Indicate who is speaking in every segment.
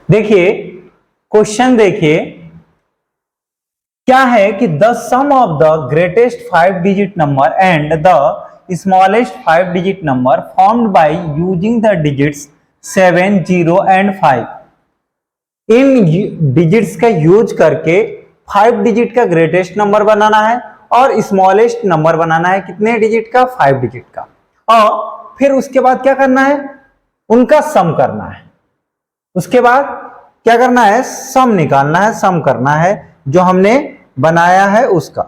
Speaker 1: देखिए क्वेश्चन देखिए क्या है कि the sum of the greatest 5 digit number and the smallest 5 digit number formed by using the digits 7, 0 and 5। इन digits का यूज करके 5 डिजिट का ग्रेटेस्ट नंबर बनाना है और स्मॉलेस्ट नंबर बनाना है। कितने डिजिट का? 5 डिजिट का। और फिर उसके बाद क्या करना है? उनका सम करना है। उसके बाद क्या करना है? सम निकालना है, सम करना है जो हमने बनाया है उसका।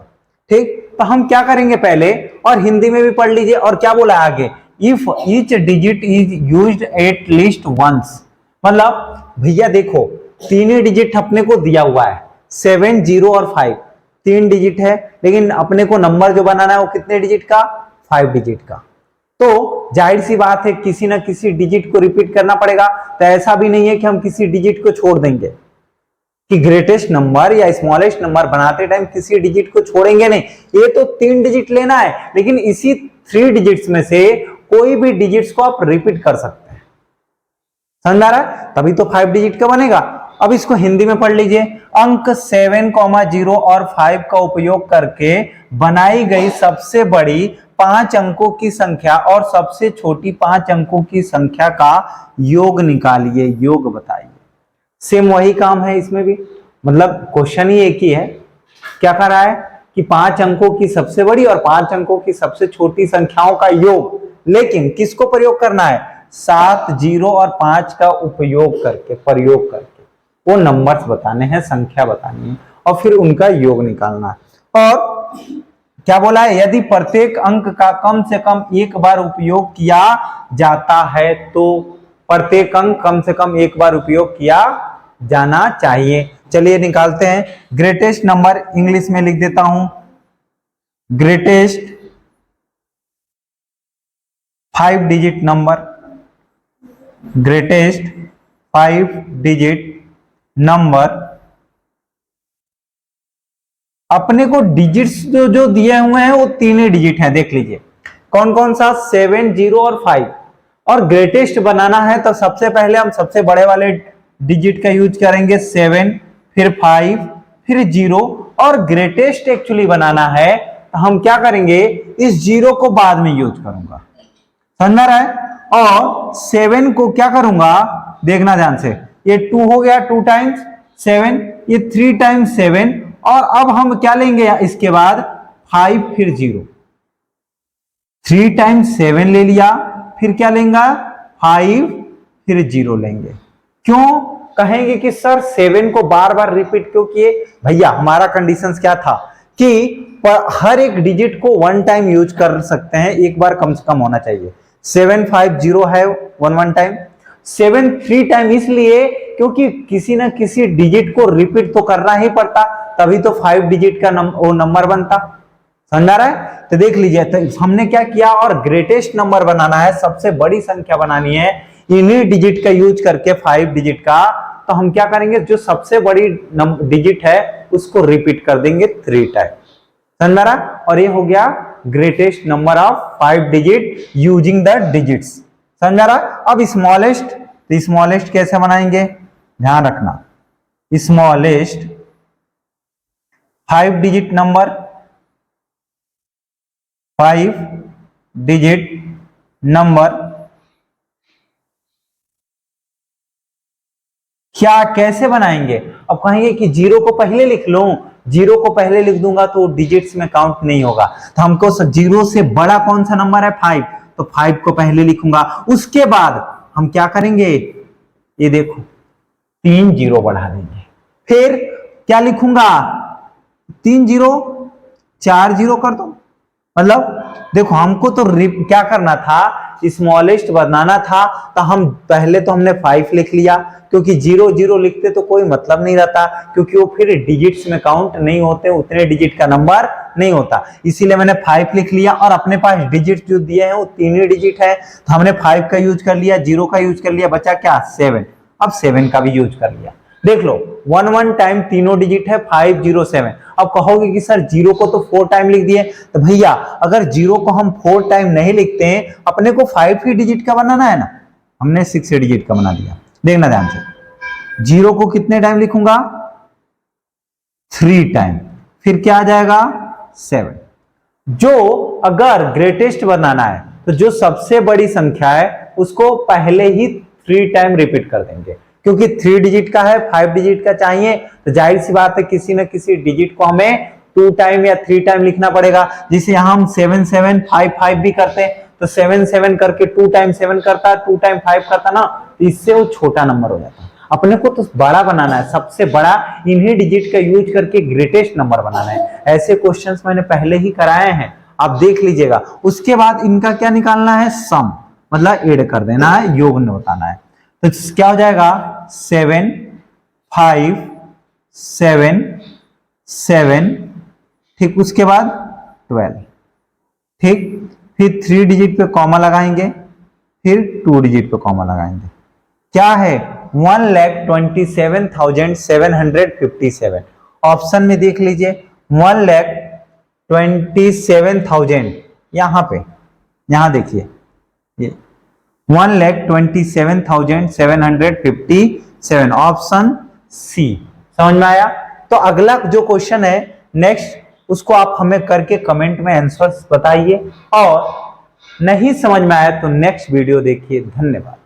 Speaker 1: ठीक, तो हम क्या करेंगे पहले, और हिंदी में भी पढ़ लीजिए। और क्या बोला आगे? If each digit is used at least once. मतलब भैया देखो, तीन ही डिजिट अपने को दिया हुआ है, 7, 0 और 5। 3 डिजिट है, लेकिन अपने को नंबर जो बनाना है वो कितने डिजिट का? 5 डिजिट का। तो जाहिर सी बात है किसी ना किसी डिजिट को रिपीट करना पड़ेगा। तो ऐसा भी नहीं है कि हम किसी डिजिट को छोड़ देंगे, कि ग्रेटेस्ट नंबर या स्मॉलेस्ट नंबर बनाते टाइम किसी डिजिट को छोड़ेंगे नहीं। ये तो 3 डिजिट लेना है, लेकिन इसी 3 डिजिट्स में से कोई भी डिजिट्स को आप रिपीट कर सकते हैं। समझ आ रहा है? तभी तो 5 डिजिट का बनेगा। अब इसको हिंदी में पढ़ लीजिए। अंक 7, 0 और 5 का उपयोग करके बनाई गई सबसे बड़ी 5 अंकों की संख्या और सबसे छोटी 5 अंकों की संख्या का योग निकालिए, योग बताइए। सेम वही काम है इसमें भी, मतलब क्वेश्चन ही एक ही है। क्या कर रहा है कि 5 अंकों की सबसे बड़ी और 5 अंकों की सबसे छोटी संख्याओं का योग, लेकिन किसको प्रयोग करना है? 7, 0 और 5 का उपयोग करके, प्रयोग करके वो नंबर्स बताने हैं, संख्या बतानी है और फिर उनका योग निकालना है। और क्या बोला है? यदि प्रत्येक अंक का कम से कम एक बार उपयोग किया जाता है तो प्रत्येक अंक कम से कम एक बार उपयोग किया जाना चाहिए। चलिए निकालते हैं। ग्रेटेस्ट नंबर इंग्लिश में लिख देता हूं, greatest 5 digit number, greatest 5 digit number. अपने को डिजिट्स जो दिए हुए हैं वो 3 ही डिजिट हैं। देख लीजिए कौन कौन सा? 7, 0 और 5। और ग्रेटेस्ट बनाना है तो सबसे पहले हम सबसे बड़े वाले डिजिट का यूज करेंगे, 7, फिर 5, फिर 0। और ग्रेटेस्ट एक्चुअली बनाना है तो हम क्या करेंगे? इस 0 को बाद में यूज करूंगा। समझ रहा है? और 7 को क्या करूंगा? देखना ध्यान से, ये 2 हो गया, 2 टाइम्स 7, ये 3 टाइम्स 7। और अब हम क्या लेंगे इसके बाद? 5 फिर 0। 3 टाइम्स 7 ले लिया, फिर क्या लेंगे? 5 फिर 0 लेंगे। क्यों कहेंगे कि सर 7 को बार बार रिपीट क्यों किए? भैया हमारा कंडीशंस क्या था कि हर एक डिजिट को 1 टाइम यूज कर सकते हैं, एक बार कम से कम होना चाहिए। 7, 5, 0 है 1 टाइम, 7 3 टाइम इसलिए क्योंकि किसी ना किसी डिजिट को रिपीट तो करना ही पड़ता, तभी तो 5 डिजिट का वो नंबर बनता। समझ आ रहा है? तो देख लीजिए, तो हमने क्या किया, और ग्रेटेस्ट नंबर बनाना है, सबसे बड़ी संख्या बनानी है इन्हीं डिजिट का यूज करके, 5 डिजिट का। तो हम क्या करेंगे? जो सबसे बड़ी डिजिट है उसको रिपीट कर देंगे 3 टाइम। समझ आ रहा? और ये हो गया greatest number of 5 digit using the digits. समझ आ रहा? अब स्मॉलेस्ट, तो स्मॉलेस्ट कैसे बनाएंगे? ध्यान रखना, smallest 5 digit number, 5 digit number क्या कैसे बनाएंगे? अब कहेंगे कि 0 को पहले लिख लो, 0 को पहले लिख दूंगा तो डिजिट्स में काउंट नहीं होगा। तो हमको 0 से बड़ा कौन सा नंबर है? 5, तो 5 को पहले लिखूंगा। उसके बाद हम क्या करेंगे? ये देखो 3 0 बढ़ा देंगे, फिर क्या लिखूंगा? 3 0, 4 0 कर दो। मतलब देखो हमको तो क्या करना था? स्मॉलेस्ट बनाना था, तो हम पहले तो हमने 5 लिख लिया, क्योंकि 0 0 लिखते तो कोई मतलब नहीं रहता, क्योंकि वो फिर डिजिट्स में काउंट नहीं होते, उतने डिजिट का नंबर नहीं होता। इसीलिए मैंने 5 लिख लिया, और अपने पास डिजिट जो दिए हैं वो 3 ही डिजिट है, तो हमने 5 का यूज कर लिया, 0 का यूज कर लिया, बचा क्या? 7। अब 7 का भी यूज कर लिया। देख लो 1 टाइम तीनों डिजिट है, 5 0 7। अब कहोगे कि सर 0 को तो 4 टाइम लिख दिए, तो भैया अगर 0 को हम 4 टाइम नहीं लिखते हैं, अपने को 5 ही डिजिट का बनाना है ना, हमने 6 डिजिट का बना दिया। देखना ध्यान से, जीरो को कितने टाइम लिखूंगा? 3 टाइम, फिर क्या आ जाएगा? 7। जो अगर ग्रेटेस्ट बनाना है तो जो सबसे बड़ी संख्या है उसको पहले ही 3 टाइम रिपीट कर देंगे, क्योंकि 3 डिजिट का है, 5 डिजिट का चाहिए, तो जाहिर सी बात है किसी न किसी डिजिट को हमें 2 टाइम या 3 टाइम लिखना पड़ेगा। जिसे यहां हम 7 7 5 5 भी करते हैं, तो 7 7 करके 2 टाइम 7 करता, 2 टाइम 5 करता ना, तो इससे वो छोटा नंबर हो जाता है। अपने को तो बड़ा बनाना है, सबसे बड़ा इन्हीं डिजिट का यूज करके ग्रेटेस्ट नंबर बनाना है। ऐसे क्वेश्चंस मैंने पहले ही कराए हैं, आप देख लीजिएगा। उसके बाद इनका क्या निकालना है? सम, मतलब ऐड कर देना है, योग में बताना है। तो क्या हो जाएगा? 7 5 7 7, ठीक, उसके बाद 12, ठीक, फिर 3 डिजिट पे कॉमा लगाएंगे, फिर 2 डिजिट पे कॉमा लगाएंगे। क्या है? 1,27,757। ऑप्शन में देख लीजिए, 1,27,000, यहां पे, यहां देखिए, ये 1,27,757, ऑप्शन सी। समझ में आया? तो अगला जो क्वेश्चन है नेक्स्ट, उसको आप हमें करके कमेंट में आंसर्स बताइए, और नहीं समझ में आया तो नेक्स्ट वीडियो देखिए। धन्यवाद।